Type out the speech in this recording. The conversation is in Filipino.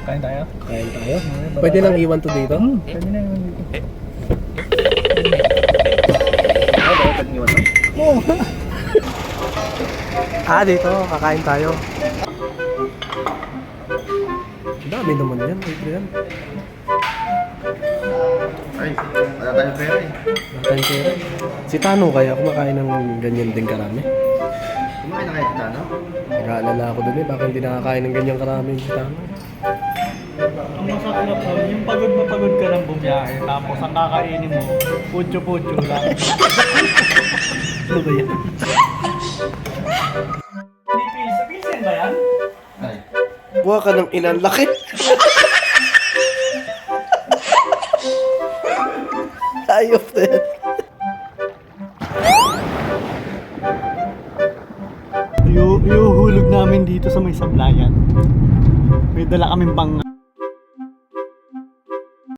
Kain tayo? Kain tayo. Pwede nang iwan to dito? Pwede na yun. Pwede nyo ito? Oo. Dito. Kakain tayo. Dami naman yan. Adrian. Ay, wala tayong pera eh. Natay pera. Si Tano kaya kumakain ng ganyan din karami? Kumain na kayo sa Tano? Nag-aalala ako dun baka hindi nakakain ng ganyan karami si Tano. Ang masaklap doon, yung pagod na pagod ka ng bumiyahe, tapos ang kakainin mo, putyo-putyo lang. Ano ba yan? Pilsen ba yan? Ay. Buha ka ng inan. Laki! Ayop na yan. Iuhulog namin dito sa may sablayan. May dala kaming pang